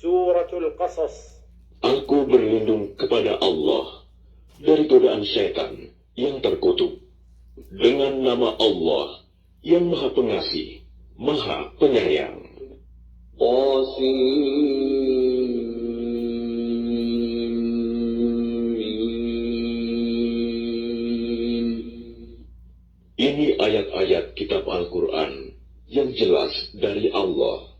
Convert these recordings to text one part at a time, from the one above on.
Suratul Qasas. Aku berlindung kepada Allah dari godaan setan yang terkutuk. Dengan nama Allah yang Maha Pengasih, Maha Penyayang. Ini ayat-ayat kitab Al-Quran yang jelas dari Allah.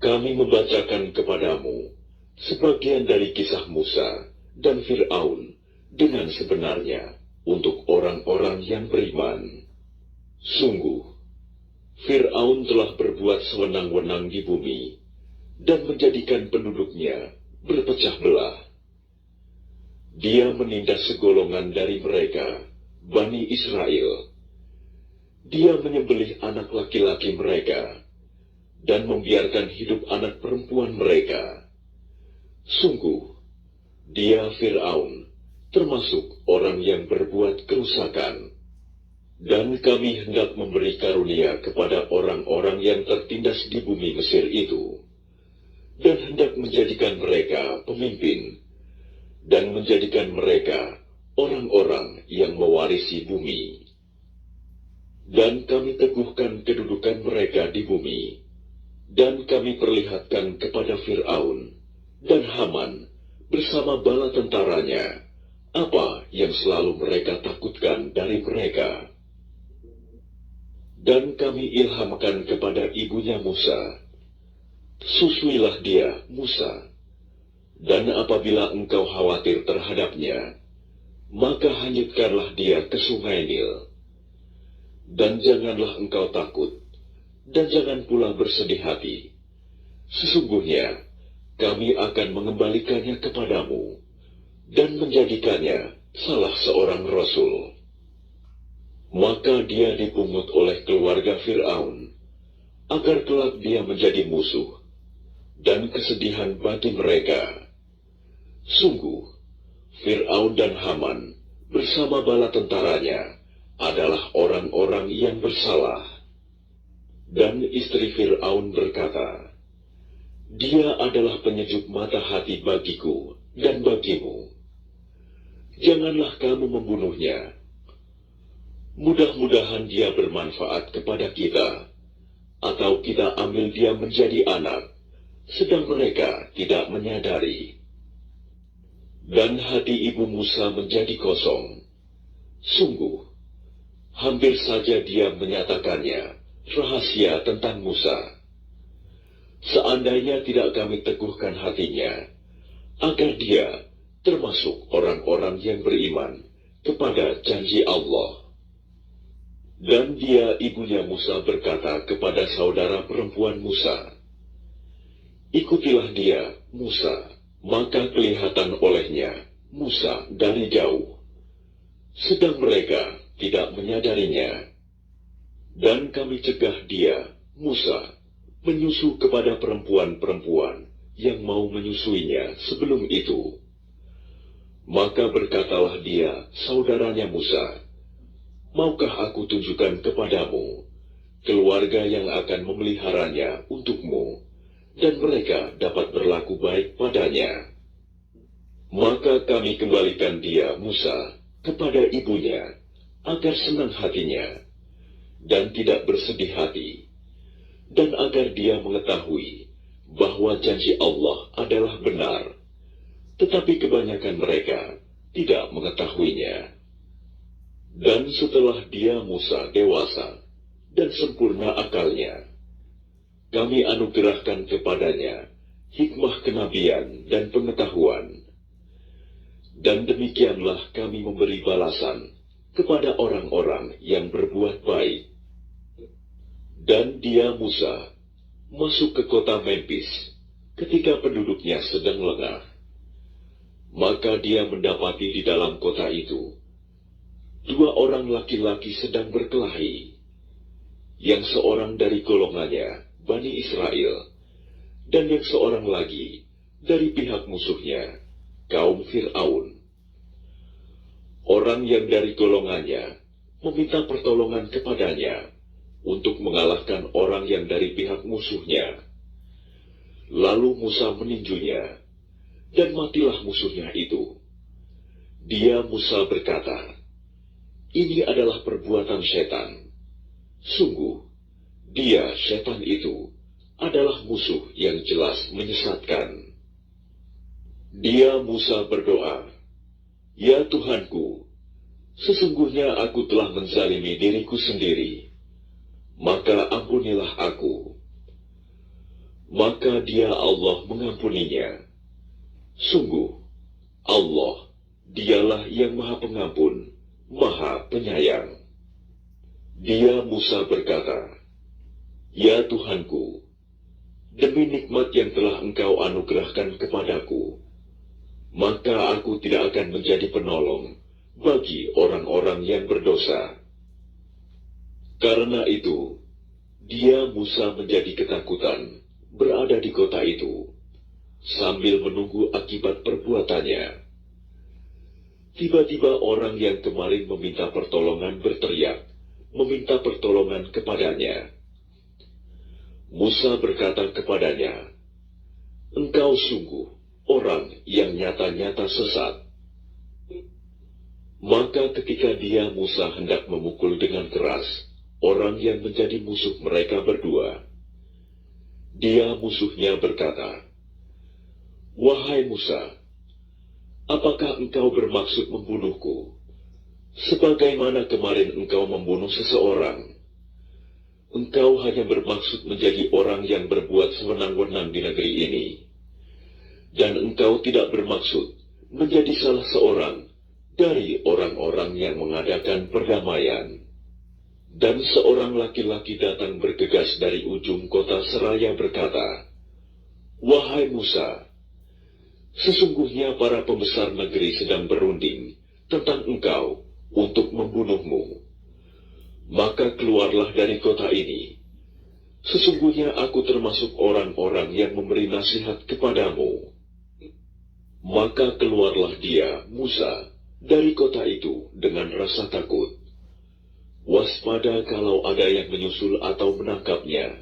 Kami membacakan kepadamu sebagian dari kisah Musa dan Fir'aun dengan sebenarnya untuk orang-orang yang beriman. Sungguh, Fir'aun telah berbuat sewenang-wenang di bumi dan menjadikan penduduknya berpecah belah. Dia menindas segolongan dari mereka, Bani Israel. Dia menyembelih anak laki-laki mereka dan membiarkan hidup anak perempuan mereka. Sungguh, dia Fir'aun termasuk orang yang berbuat kerusakan. Dan kami hendak memberi karunia kepada orang-orang yang tertindas di bumi Mesir itu, dan hendak menjadikan mereka pemimpin, dan menjadikan mereka orang-orang yang mewarisi bumi. Dan kami teguhkan kedudukan mereka di bumi, dan kami perlihatkan kepada Fir'aun dan Haman bersama bala tentaranya apa yang selalu mereka takutkan dari mereka. Dan kami ilhamkan kepada ibunya Musa, susuilah dia, Musa, dan apabila engkau khawatir terhadapnya, maka hanyutkanlah dia ke sungai Nil. Dan janganlah engkau takut, dan jangan pula bersedih hati. Sesungguhnya, kami akan mengembalikannya kepadamu, dan menjadikannya salah seorang rasul. Maka dia dipungut oleh keluarga Fir'aun, agar kelak dia menjadi musuh, dan kesedihan bagi mereka. Sungguh, Fir'aun dan Haman bersama bala tentaranya adalah orang-orang yang bersalah. Dan istri Fir'aun berkata, dia adalah penyejuk mata hati bagiku dan bagimu. Janganlah kamu membunuhnya. Mudah-mudahan dia bermanfaat kepada kita, atau kita ambil dia menjadi anak, sedang mereka tidak menyadari. Dan hati ibu Musa menjadi kosong. Sungguh, hampir saja dia menyatakannya rahasia tentang Musa. Seandainya tidak kami teguhkan hatinya, agar dia termasuk orang-orang yang beriman kepada janji Allah. Dan dia, ibunya Musa, berkata kepada saudara perempuan Musa, ikutilah dia, Musa. Maka kelihatan olehnya Musa dari jauh, sedang mereka tidak menyadarinya. Dan kami cegah dia, Musa, menyusu kepada perempuan-perempuan yang mau menyusuinya sebelum itu. Maka berkatalah dia, saudaranya Musa, maukah aku tunjukkan kepadamu keluarga yang akan memeliharanya untukmu, dan mereka dapat berlaku baik padanya. Maka kami kembalikan dia, Musa, kepada ibunya, agar senang hatinya, dan tidak bersedih hati, dan agar dia mengetahui bahwa janji Allah adalah benar, tetapi kebanyakan mereka tidak mengetahuinya. Dan setelah dia, Musa, dewasa dan sempurna akalnya, kami anugerahkan kepadanya hikmah kenabian dan pengetahuan. Dan demikianlah kami memberi balasan kepada orang-orang yang berbuat baik. Dan dia, Musa, masuk ke kota Memphis ketika penduduknya sedang lengah. Maka dia mendapati di dalam kota itu 2 orang laki-laki sedang berkelahi, yang seorang dari golongannya Bani Israel, dan yang seorang lagi dari pihak musuhnya, kaum Fir'aun. Orang yang dari golongannya meminta pertolongan kepadanya untuk mengalahkan orang yang dari pihak musuhnya. Lalu Musa meninjunya, dan matilah musuhnya itu. Dia Musa berkata, "Ini adalah perbuatan setan. Sungguh, dia setan itu adalah musuh yang jelas menyesatkan." Dia Musa berdoa, "Ya Tuhanku, sesungguhnya aku telah menzalimi diriku sendiri, maka ampunilah aku." Maka dia Allah mengampuninya. Sungguh, Allah, dialah yang Maha Pengampun, Maha Penyayang. Dia Musa berkata, "Ya Tuhanku, demi nikmat yang telah Engkau anugerahkan kepadaku, maka aku tidak akan menjadi penolong bagi orang-orang yang berdosa." Karena itu, dia Musa menjadi ketakutan berada di kota itu, sambil menunggu akibat perbuatannya. Tiba-tiba orang yang kemarin meminta pertolongan berteriak, meminta pertolongan kepadanya. Musa berkata kepadanya, "Engkau sungguh orang yang nyata-nyata sesat." Maka ketika dia Musa hendak memukul dengan keras orang yang menjadi musuh mereka berdua, dia musuhnya berkata, "Wahai Musa, apakah engkau bermaksud membunuhku, sebagaimana kemarin engkau membunuh seseorang? Engkau hanya bermaksud menjadi orang yang berbuat sewenang-wenang di negeri ini, dan engkau tidak bermaksud menjadi salah seorang dari orang-orang yang mengadakan perdamaian." Dan seorang laki-laki datang bergegas dari ujung kota seraya berkata, "Wahai Musa, sesungguhnya para pembesar negeri sedang berunding tentang engkau untuk membunuhmu. Maka keluarlah dari kota ini. Sesungguhnya aku termasuk orang-orang yang memberi nasihat kepadamu." Maka keluarlah dia, Musa, dari kota itu dengan rasa takut. Waspada kalau ada yang menyusul atau menangkapnya.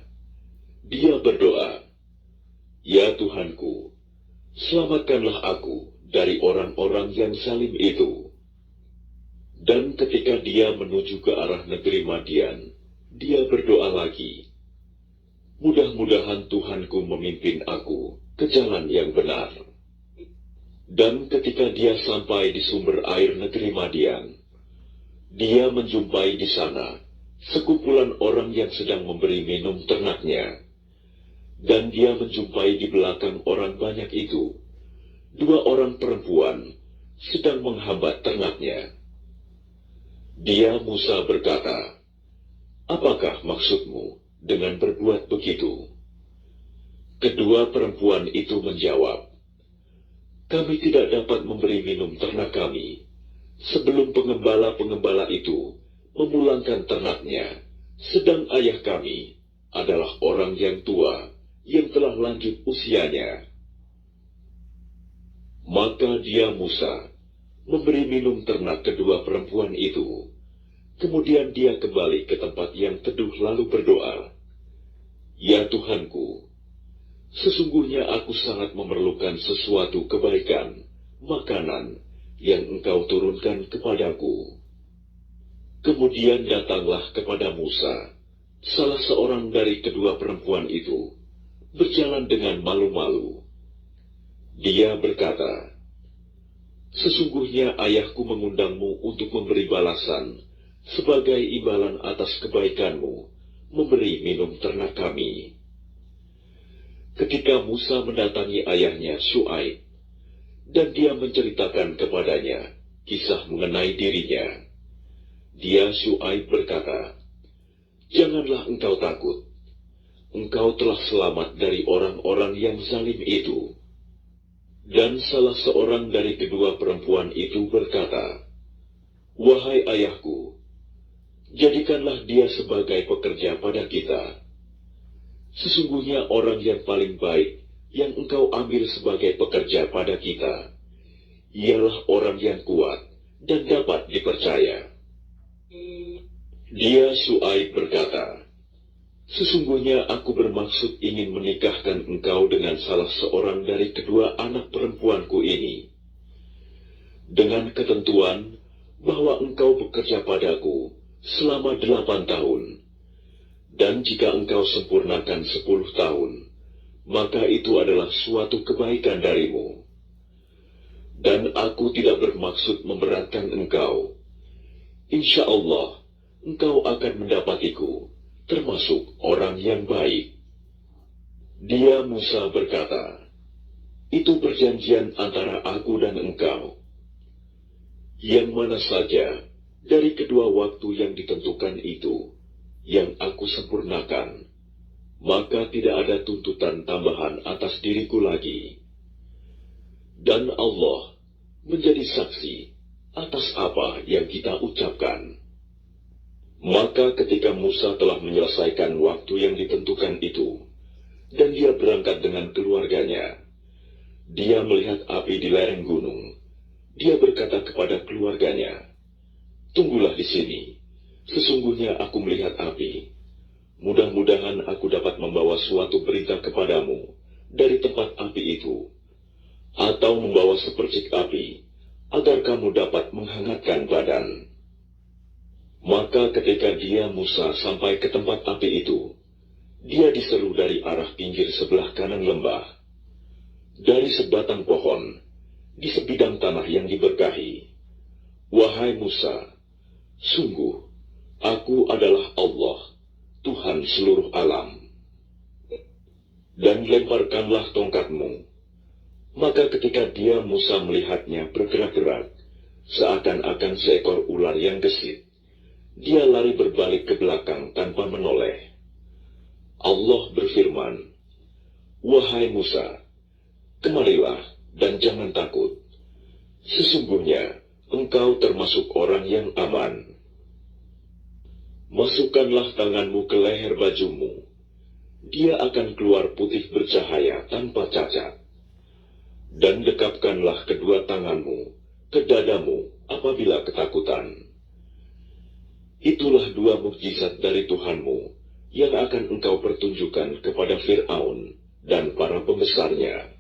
Dia berdoa, "Ya Tuhanku, selamatkanlah aku dari orang-orang yang zalim itu." Dan ketika dia menuju ke arah negeri Madian, dia berdoa lagi, "Mudah-mudahan Tuhanku memimpin aku ke jalan yang benar." Dan ketika dia sampai di sumber air negeri Madian, dia menjumpai di sana sekumpulan orang yang sedang memberi minum ternaknya. Dan dia menjumpai di belakang orang banyak itu 2 orang perempuan sedang menghambat ternaknya. Dia Musa berkata, "Apakah maksudmu dengan berbuat begitu?" Kedua perempuan itu menjawab, "Kami tidak dapat memberi minum ternak kami sebelum pengembala-pengembala itu memulangkan ternaknya, sedang ayah kami adalah orang yang tua yang telah lanjut usianya." Maka dia Musa memberi minum ternak kedua perempuan itu. Kemudian dia kembali ke tempat yang teduh lalu berdoa, "Ya Tuhanku, sesungguhnya aku sangat memerlukan sesuatu kebaikan, makanan yang Engkau turunkan kepadaku." Kemudian datanglah kepada Musa salah seorang dari kedua perempuan itu, berjalan dengan malu-malu. Dia berkata, "Sesungguhnya ayahku mengundangmu untuk memberi balasan sebagai imbalan atas kebaikanmu memberi minum ternak kami." Ketika Musa mendatangi ayahnya Syuaib, dan dia menceritakan kepadanya kisah mengenai dirinya, dia Syuaib berkata, "Janganlah engkau takut. Engkau telah selamat dari orang-orang yang zalim itu." Dan salah seorang dari kedua perempuan itu berkata, "Wahai ayahku, jadikanlah dia sebagai pekerja pada kita. Sesungguhnya orang yang paling baik yang engkau ambil sebagai pekerja pada kita, ialah orang yang kuat dan dapat dipercaya." Dia Syuaib berkata, Sesungguhnya aku bermaksud ingin menikahkan engkau dengan salah seorang dari kedua anak perempuanku ini, dengan ketentuan bahwa engkau bekerja padaku selama 8 tahun, dan jika engkau sempurnakan 10 tahun, maka itu adalah suatu kebaikan darimu. Dan aku tidak bermaksud memberatkan engkau. Insya Allah, engkau akan mendapatiku, termasuk orang yang baik. Dia Musa berkata, itu perjanjian antara aku dan engkau. Yang mana saja dari kedua waktu yang ditentukan itu, yang aku sempurnakan, maka tidak ada tuntutan tambahan atas diriku lagi. Dan Allah menjadi saksi atas apa yang kita ucapkan. Maka ketika Musa telah menyelesaikan waktu yang ditentukan itu, dan dia berangkat dengan keluarganya, dia melihat api di lereng gunung. Dia berkata kepada keluarganya, "Tunggulah di sini, sesungguhnya aku melihat api. Mudah-mudahan aku dapat membawa suatu berita kepadamu dari tempat api itu, atau membawa sepercik api, agar kamu dapat menghangatkan badan." Maka ketika dia Musa sampai ke tempat api itu, dia diseru dari arah pinggir sebelah kanan lembah. Dari sebatang pohon, di sebidang tanah yang diberkahi, "Wahai Musa, sungguh, aku adalah Allah, Tuhan seluruh alam. Dan lemparkanlah tongkatmu." Maka ketika dia Musa melihatnya bergerak-gerak, seakan-akan seekor ular yang gesit, dia lari berbalik ke belakang tanpa menoleh. Allah berfirman, "Wahai Musa, kemarilah dan jangan takut. Sesungguhnya engkau termasuk orang yang aman. Masukkanlah tanganmu ke leher bajumu. Dia akan keluar putih bercahaya tanpa cacat. Dan dekapkanlah kedua tanganmu ke dadamu apabila ketakutan. Itulah 2 mukjizat dari Tuhanmu yang akan engkau pertunjukkan kepada Fir'aun dan para pembesarnya.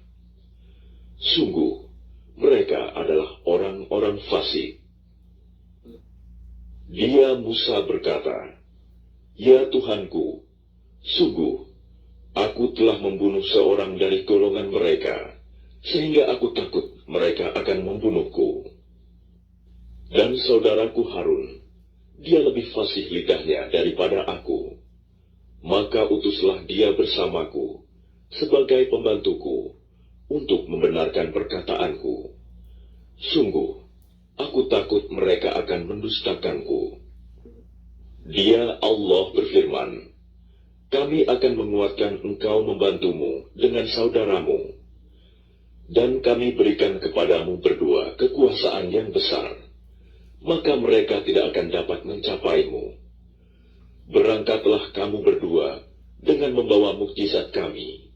Sungguh, mereka adalah orang-orang fasik." Dia Musa berkata, "Ya Tuhanku, sungguh, aku telah membunuh seorang dari golongan mereka, sehingga aku takut mereka akan membunuhku. Dan saudaraku Harun, dia lebih fasih lidahnya daripada aku. Maka utuslah dia bersamaku sebagai pembantuku untuk membenarkan perkataanku. Sungguh, aku takut mereka akan mendustakanku." Dia Allah berfirman, "Kami akan menguatkan engkau membantumu dengan saudaramu, dan kami berikan kepadamu berdua kekuasaan yang besar, maka mereka tidak akan dapat mencapaimu. Berangkatlah kamu berdua dengan membawa mukjizat kami.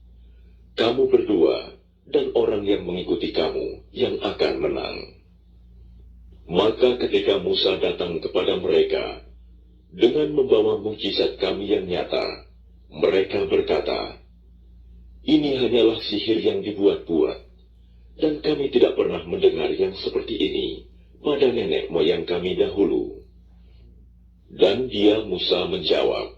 Kamu berdua dan orang yang mengikuti kamu yang akan menang." Maka ketika Musa datang kepada mereka dengan membawa mukjizat kami yang nyata, mereka berkata, "Ini hanyalah sihir yang dibuat-buat, dan kami tidak pernah mendengar yang seperti ini pada nenek moyang kami dahulu." Dan dia Musa menjawab,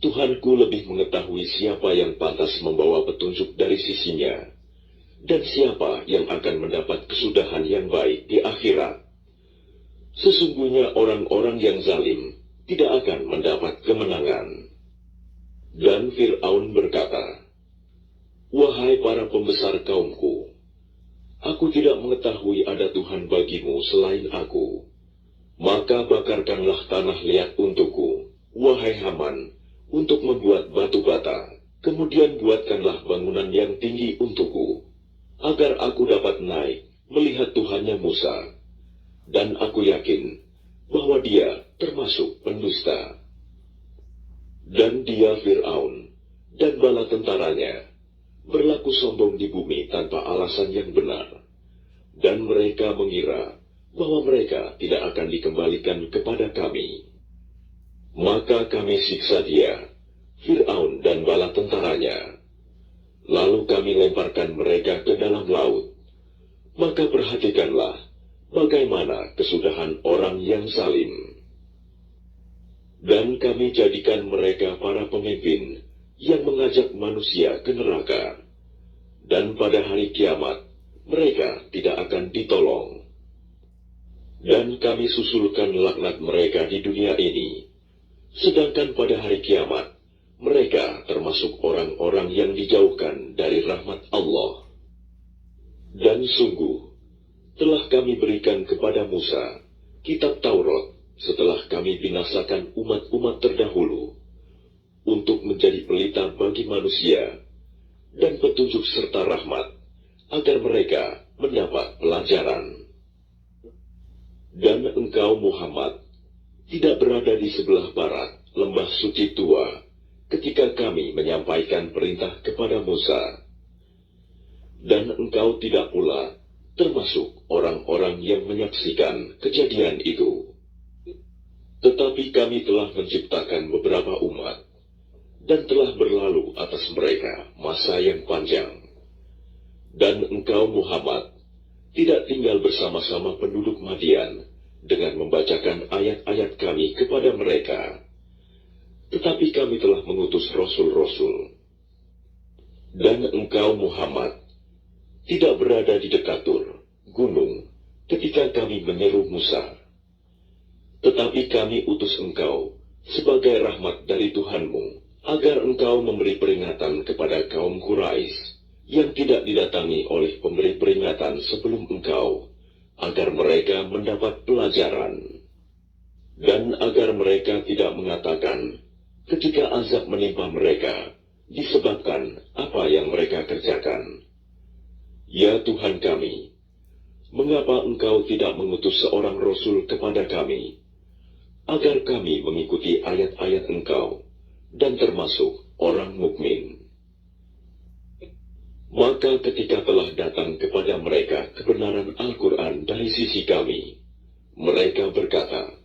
"Tuhanku lebih mengetahui siapa yang pantas membawa petunjuk dari sisinya, dan siapa yang akan mendapat kesudahan yang baik di akhirat. Sesungguhnya orang-orang yang zalim tidak akan mendapat kemenangan." Dan Fir'aun berkata, "Wahai para pembesar kaumku, aku tidak mengetahui ada Tuhan bagimu selain aku. Maka bakarkanlah tanah liat untukku, wahai Haman, untuk membuat batu bata. Kemudian buatkanlah bangunan yang tinggi untukku, agar aku dapat naik melihat Tuhannya Musa. Dan aku yakin bahwa dia termasuk pendusta." Dan dia Fir'aun dan bala tentaranya berlaku sombong di bumi tanpa alasan yang benar, dan mereka mengira bahwa mereka tidak akan dikembalikan kepada kami. Maka kami siksa dia Fir'aun dan bala tentaranya. Lalu kami lemparkan mereka ke dalam laut. Maka perhatikanlah bagaimana kesudahan orang yang zalim. Dan kami jadikan mereka para pemimpin yang mengajak manusia ke neraka. Dan pada hari kiamat, mereka tidak akan ditolong. Dan kami susulkan laknat mereka di dunia ini. Sedangkan pada hari kiamat, mereka termasuk orang-orang yang dijauhkan dari rahmat Allah. Dan sungguh, telah kami berikan kepada Musa kitab Taurat setelah kami binasakan umat-umat terdahulu, untuk menjadi pelita bagi manusia, dan petunjuk serta rahmat, agar mereka mendapat pelajaran. Dan engkau Muhammad, tidak berada di sebelah barat lembah suci tua, ketika kami menyampaikan perintah kepada Musa. Dan engkau tidak pula termasuk orang-orang yang menyaksikan kejadian itu. Tetapi kami telah menciptakan beberapa umat, dan telah berlalu atas mereka masa yang panjang. Dan engkau Muhammad tidak tinggal bersama-sama penduduk Madian dengan membacakan ayat-ayat kami kepada mereka. Tetapi kami telah mengutus rasul-rasul. Dan engkau Muhammad tidak berada di dekat Tur, gunung, ketika kami menyeru Musa. Tetapi kami utus engkau sebagai rahmat dari Tuhanmu, agar engkau memberi peringatan kepada kaum Quraisy yang tidak didatangi oleh pemberi peringatan sebelum engkau, agar mereka mendapat pelajaran. Dan agar mereka tidak mengatakan ketika azab menimpa mereka, disebabkan apa yang mereka kerjakan, "Ya Tuhan kami, mengapa engkau tidak mengutus seorang rasul kepada kami, agar kami mengikuti ayat-ayat engkau, dan termasuk orang mukmin?" Maka ketika telah datang kepada mereka kebenaran Al-Quran dari sisi kami, mereka berkata,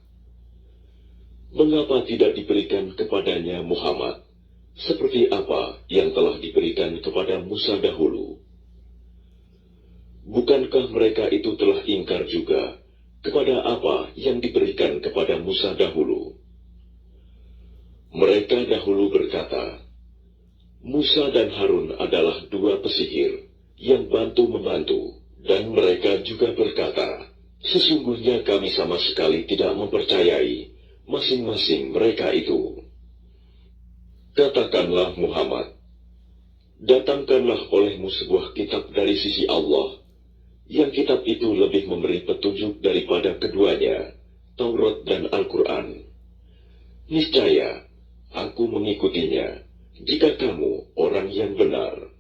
"Mengapa tidak diberikan kepadanya Muhammad seperti apa yang telah diberikan kepada Musa dahulu? Bukankah mereka itu telah ingkar juga kepada apa yang diberikan kepada Musa dahulu?" Mereka dahulu berkata, "Musa dan Harun adalah dua pesihir yang bantu-membantu," dan mereka juga berkata, "Sesungguhnya kami sama sekali tidak mempercayai masing-masing mereka itu." Katakanlah Muhammad, datangkanlah olehmu sebuah kitab dari sisi Allah, yang kitab itu lebih memberi petunjuk daripada keduanya, Taurat dan Al-Quran. Niscaya, aku mengikutinya, jika kamu orang yang benar.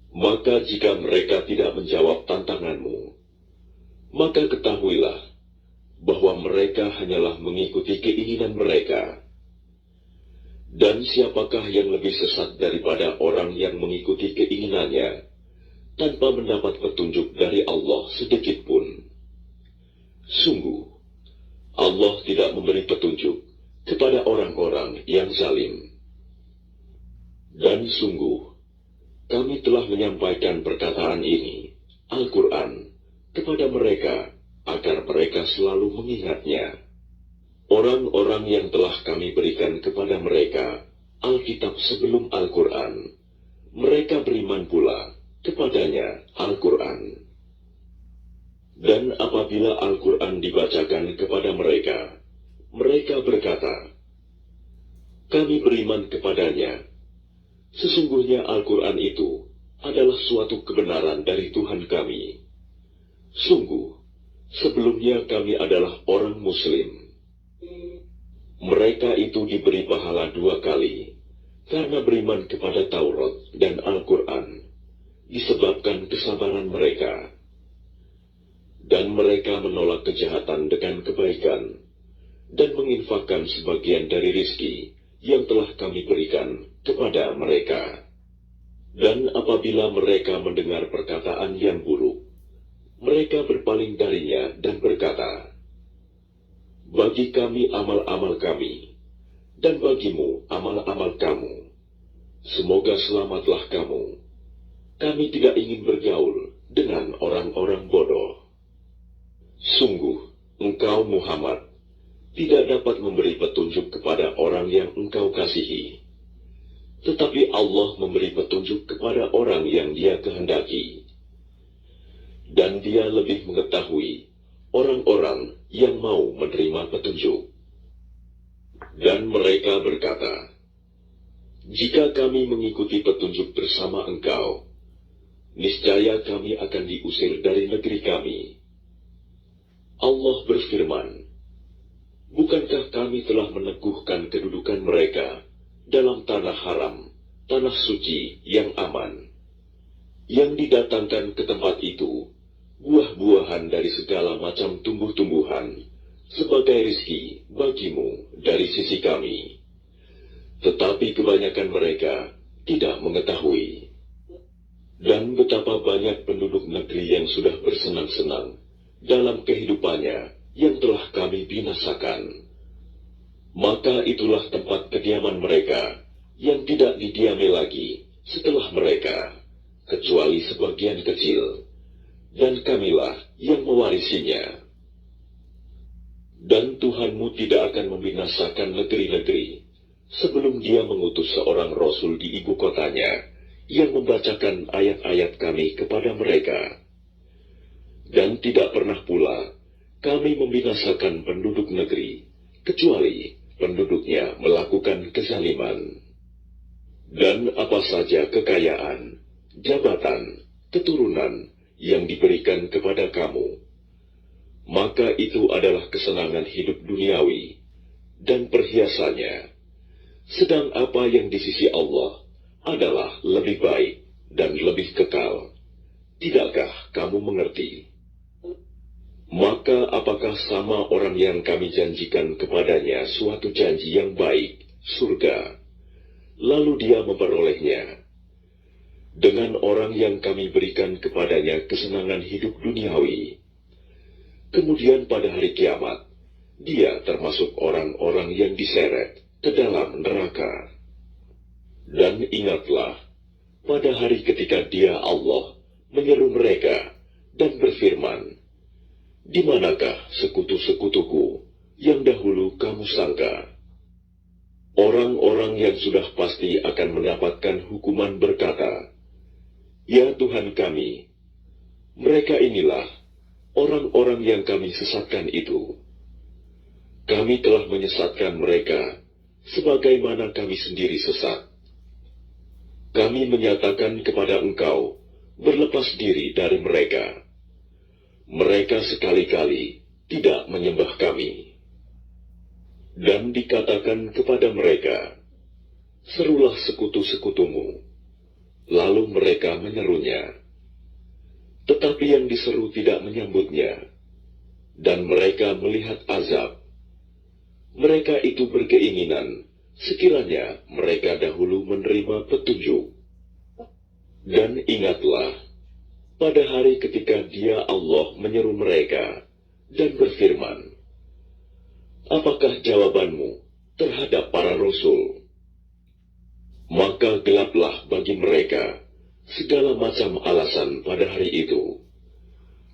Maka jika mereka tidak menjawab tantanganmu, maka ketahuilah bahwa mereka hanyalah mengikuti keinginan mereka. Dan siapakah yang lebih sesat daripada orang yang mengikuti keinginannya, tanpa mendapat petunjuk dari Allah sedikit pun? Sungguh, Allah tidak memberi petunjuk kepada orang-orang yang zalim. Dan sungguh, kami telah menyampaikan perkataan ini, Al-Quran, kepada mereka, agar mereka selalu mengingatnya. Orang-orang yang telah kami berikan kepada mereka Alkitab sebelum Al-Quran, mereka beriman pula kepadanya Al-Quran. Dan apabila Al-Quran dibacakan kepada mereka, mereka berkata, "Kami beriman kepadanya. Sesungguhnya Al-Quran itu adalah suatu kebenaran dari Tuhan kami. Sungguh, sebelumnya kami adalah orang Muslim." Mereka itu diberi pahala 2 kali, karena beriman kepada Taurat dan Al-Quran, disebabkan kesabaran mereka. Dan mereka menolak kejahatan dengan kebaikan, dan menginfakkan sebagian dari rizki yang telah kami berikan kepada mereka. Dan apabila mereka mendengar perkataan yang buruk, mereka berpaling darinya dan berkata, "Bagi kami amal-amal kami, dan bagimu amal-amal kamu. Semoga selamatlah kamu. Kami tidak ingin bergaul dengan orang-orang bodoh. Sungguh, engkau Muhammad tidak dapat memberi petunjuk kepada orang yang engkau kasihi. Tetapi Allah memberi petunjuk kepada orang yang Dia kehendaki. Dan Dia lebih mengetahui orang-orang yang mau menerima petunjuk. Dan mereka berkata, jika kami mengikuti petunjuk bersama engkau, niscaya kami akan diusir dari negeri kami. Allah berfirman, bukankah kami telah meneguhkan kedudukan mereka dalam tanah haram, tanah suci yang aman, yang didatangkan ke tempat itu buah-buahan dari segala macam tumbuh-tumbuhan sebagai rizki bagimu dari sisi kami. Tetapi kebanyakan mereka tidak mengetahui. Dan betapa banyak penduduk negeri yang sudah bersenang-senang dalam kehidupannya yang telah kami binasakan. Maka itulah tempat kediaman mereka yang tidak didiami lagi setelah mereka, kecuali sebagian kecil, dan kamilah yang mewarisinya. Dan Tuhanmu tidak akan membinasakan negeri-negeri sebelum Dia mengutus seorang Rasul di ibu kotanya yang membacakan ayat-ayat kami kepada mereka. Dan tidak pernah pula kami membinasakan penduduk negeri, kecuali penduduknya melakukan kezaliman. Dan apa saja kekayaan, jabatan, keturunan yang diberikan kepada kamu, maka itu adalah kesenangan hidup duniawi dan perhiasannya. Sedang apa yang di sisi Allah adalah lebih baik dan lebih kekal. Tidakkah kamu mengerti? Maka apakah sama orang yang kami janjikan kepadanya suatu janji yang baik, surga, lalu dia memperolehnya, dengan orang yang kami berikan kepadanya kesenangan hidup duniawi, kemudian pada hari kiamat, dia termasuk orang-orang yang diseret ke dalam neraka. Dan ingatlah, pada hari ketika Dia Allah menyeru mereka dan berfirman, di manakah sekutu-sekutuku yang dahulu kamu sangka? Orang-orang yang sudah pasti akan mendapatkan hukuman berkata, ya Tuhan kami, mereka inilah orang-orang yang kami sesatkan itu. Kami telah menyesatkan mereka sebagaimana kami sendiri sesat. Kami menyatakan kepada engkau berlepas diri dari mereka. Mereka sekali-kali tidak menyembah kami. Dan dikatakan kepada mereka, serulah sekutu-sekutumu. Lalu mereka menyerunya. Tetapi yang diseru tidak menyambutnya. Dan mereka melihat azab. Mereka itu berkeinginan, sekiranya mereka dahulu menerima petunjuk. Dan ingatlah, pada hari ketika Dia Allah menyeru mereka dan berfirman, apakah jawabanmu terhadap para rasul? Maka gelaplah bagi mereka segala macam alasan pada hari itu.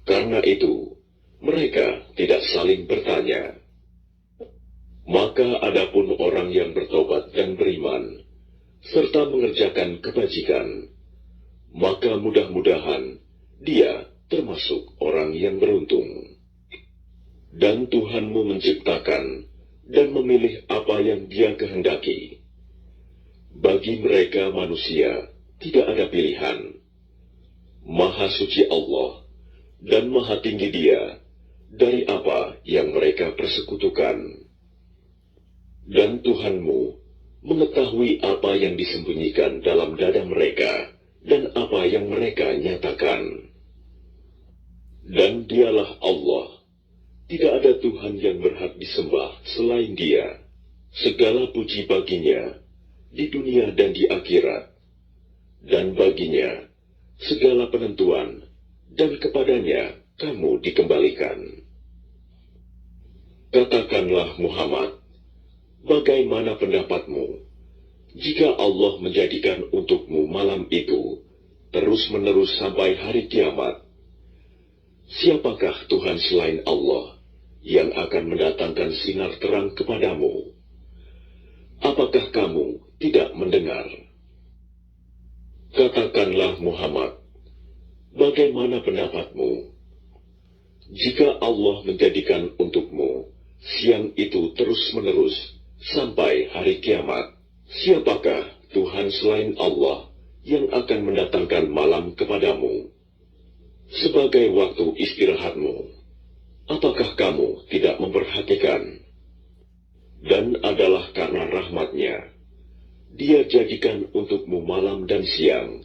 Karena itu, mereka tidak saling bertanya. Maka adapun orang yang bertobat dan beriman, serta mengerjakan kebajikan, maka mudah-mudahan dia termasuk orang yang beruntung. Dan Tuhanmu menciptakan dan memilih apa yang Dia kehendaki. Bagi mereka manusia tidak ada pilihan. Maha suci Allah dan maha tinggi Dia dari apa yang mereka persekutukan. Dan Tuhanmu mengetahui apa yang disembunyikan dalam dada mereka dan apa yang mereka nyatakan. Dan Dialah Allah, tidak ada Tuhan yang berhak disembah selain Dia. Segala puji baginya di dunia dan di akhirat, dan baginya segala penentuan, dan kepadanya kamu dikembalikan. Katakanlah Muhammad, bagaimana pendapatmu jika Allah menjadikan untukmu malam itu terus-menerus sampai hari kiamat? Siapakah Tuhan selain Allah yang akan mendatangkan sinar terang kepadamu? Apakah kamu tidak mendengar? Katakanlah Muhammad, bagaimana pendapatmu jika Allah menjadikan untukmu siang itu terus-menerus sampai hari kiamat? Siapakah Tuhan selain Allah yang akan mendatangkan malam kepadamu sebagai waktu istirahatmu? Apakah kamu tidak memperhatikan? Dan adalah karena rahmatnya Dia jadikan untukmu malam dan siang,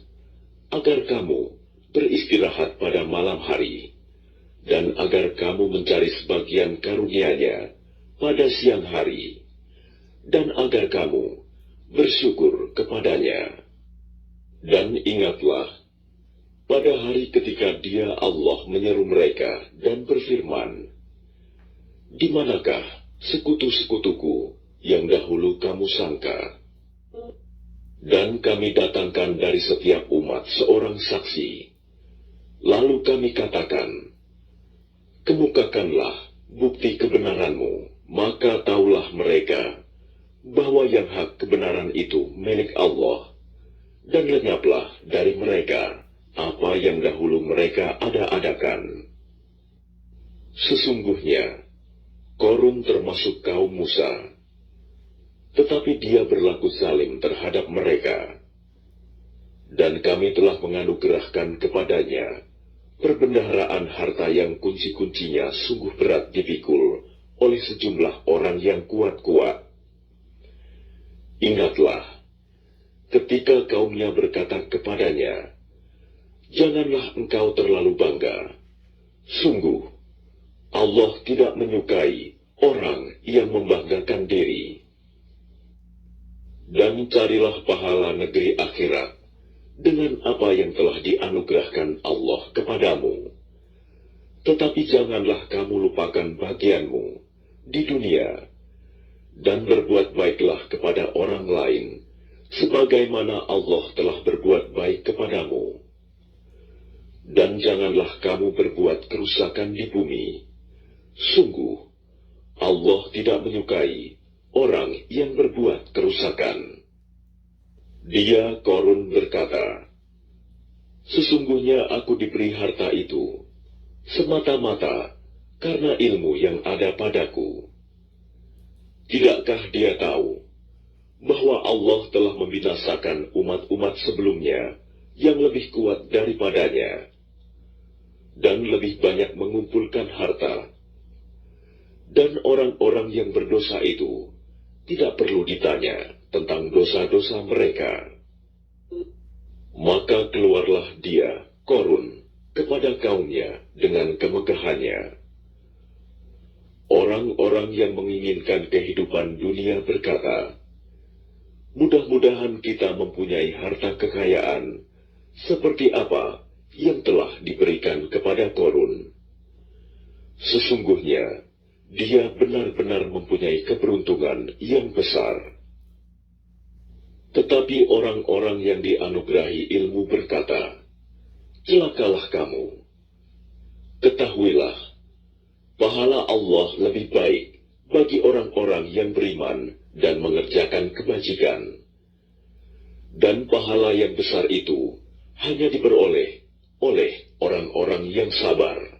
agar kamu beristirahat pada malam hari, dan agar kamu mencari sebagian karunia-Nya pada siang hari, dan agar kamu bersyukur kepadanya. Dan ingatlah, pada hari ketika Dia Allah menyeru mereka dan berfirman, di manakah sekutu-sekutuku yang dahulu kamu sangka? Dan kami datangkan dari setiap umat seorang saksi. Lalu kami katakan, kemukakanlah bukti kebenaranmu, maka taulah mereka bahwa yang hak kebenaran itu milik Allah, dan lenyaplah dari mereka apa yang dahulu mereka ada-adakan. Sesungguhnya, Korun termasuk kaum Musa, tetapi dia berlaku zalim terhadap mereka. Dan kami telah menganugerahkan kepadanya perbendaharaan harta yang kunci-kuncinya sungguh berat dipikul oleh sejumlah orang yang kuat-kuat. Ingatlah, ketika kaumnya berkata kepadanya, janganlah engkau terlalu bangga. Sungguh, Allah tidak menyukai orang yang membanggakan diri. Dan carilah pahala negeri akhirat dengan apa yang telah dianugerahkan Allah kepadamu. Tetapi janganlah kamu lupakan bagianmu di dunia, dan berbuat baiklah kepada orang lain, sebagaimana Allah telah berbuat baik kepadamu. Dan janganlah kamu berbuat kerusakan di bumi. Sungguh, Allah tidak menyukai orang yang berbuat kerusakan. Dia, Korun, berkata, sesungguhnya aku diberi harta itu semata-mata karena ilmu yang ada padaku. Tidakkah dia tahu bahwa Allah telah membinasakan umat-umat sebelumnya yang lebih kuat daripadanya, dan lebih banyak mengumpulkan harta? Dan orang-orang yang berdosa itu tidak perlu ditanya tentang dosa-dosa mereka. Maka keluarlah dia, Korun, kepada kaumnya dengan kemegahannya. Orang-orang yang menginginkan kehidupan dunia berkata, mudah-mudahan kita mempunyai harta kekayaan seperti apa yang telah diberikan kepada Korun. Sesungguhnya, dia benar-benar mempunyai keberuntungan yang besar. Tetapi orang-orang yang dianugerahi ilmu berkata, celakalah kamu. Ketahuilah, pahala Allah lebih baik bagi orang-orang yang beriman dan mengerjakan kebajikan. Dan pahala yang besar itu hanya diperoleh oleh orang-orang yang sabar.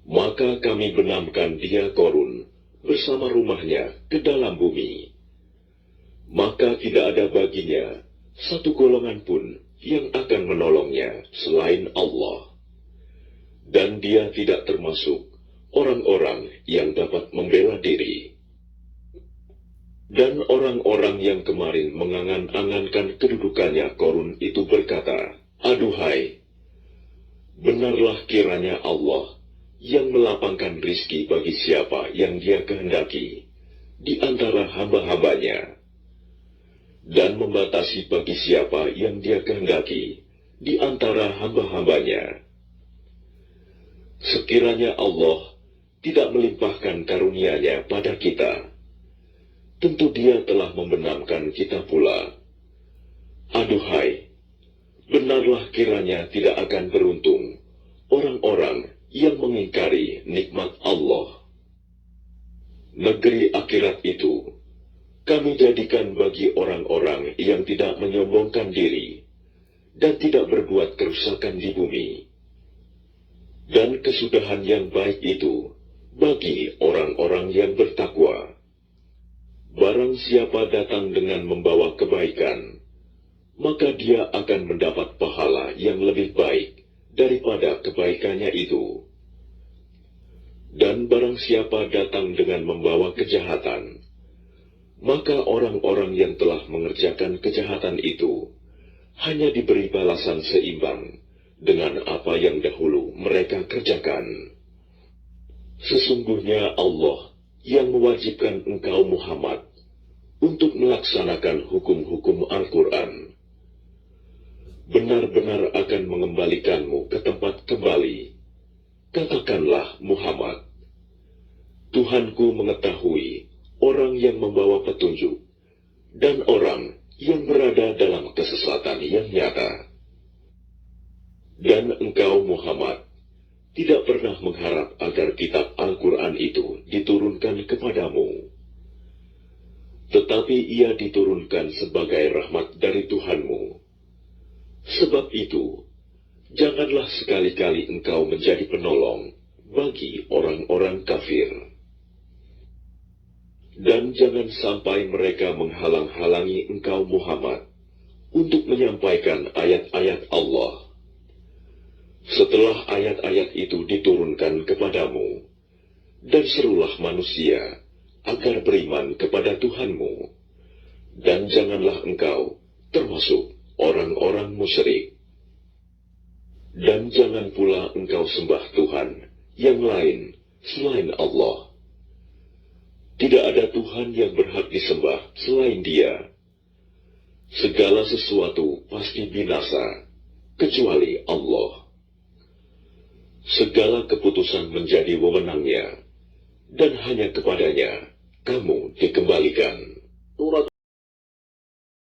Maka kami benamkan dia, Korun, bersama rumahnya ke dalam bumi. Maka tidak ada baginya satu golongan pun yang akan menolongnya selain Allah. Dan dia tidak termasuk orang-orang yang dapat membela diri. Dan orang-orang yang kemarin mengangan-angankan kedudukannya Korun itu berkata, aduhai, benarlah kiranya Allah yang melapangkan rizki bagi siapa yang dia kehendaki di antara hamba-hambanya, dan membatasi bagi siapa yang dia kehendaki di antara hamba-hambanya. Sekiranya Allah tidak melimpahkan karunia-Nya pada kita, tentu dia telah membenamkan kita pula. Aduhai, benarlah kiranya tidak akan beruntung orang-orang yang mengingkari nikmat Allah. Negeri akhirat itu kami jadikan bagi orang-orang yang tidak menyombongkan diri dan tidak berbuat kerusakan di bumi. Dan kesudahan yang baik itu bagi orang-orang yang bertakwa. Barang siapa datang dengan membawa kebaikan, maka dia akan mendapat pahala yang lebih baik daripada kebaikannya itu. Dan barang siapa datang dengan membawa kejahatan, maka orang-orang yang telah mengerjakan kejahatan itu hanya diberi balasan seimbang dengan apa yang dahulu mereka kerjakan. Sesungguhnya Allah yang mewajibkan engkau Muhammad untuk melaksanakan hukum-hukum Al-Quran benar-benar akan mengembalikanmu ke tempat kembali. Katakanlah Muhammad, Tuhanku mengetahui orang yang membawa petunjuk dan orang yang berada dalam kesesatan yang nyata. Dan engkau Muhammad tidak pernah mengharap agar kitab Al-Quran itu diturunkan kepadamu. Tetapi ia diturunkan sebagai rahmat dari Tuhanmu. Sebab itu, janganlah sekali-kali engkau menjadi penolong bagi orang-orang kafir. Dan jangan sampai mereka menghalang-halangi engkau Muhammad untuk menyampaikan ayat-ayat Allah. Setelah ayat-ayat itu diturunkan kepadamu, dan serulah manusia agar beriman kepada Tuhanmu, dan janganlah engkau termasuk orang-orang musyrik. Dan jangan pula engkau sembah Tuhan yang lain selain Allah. Tidak ada Tuhan yang berhak disembah selain Dia. Segala sesuatu pasti binasa, kecuali Allah. Segala keputusan menjadi wewenangnya, dan hanya kepadanya kamu dikembalikan.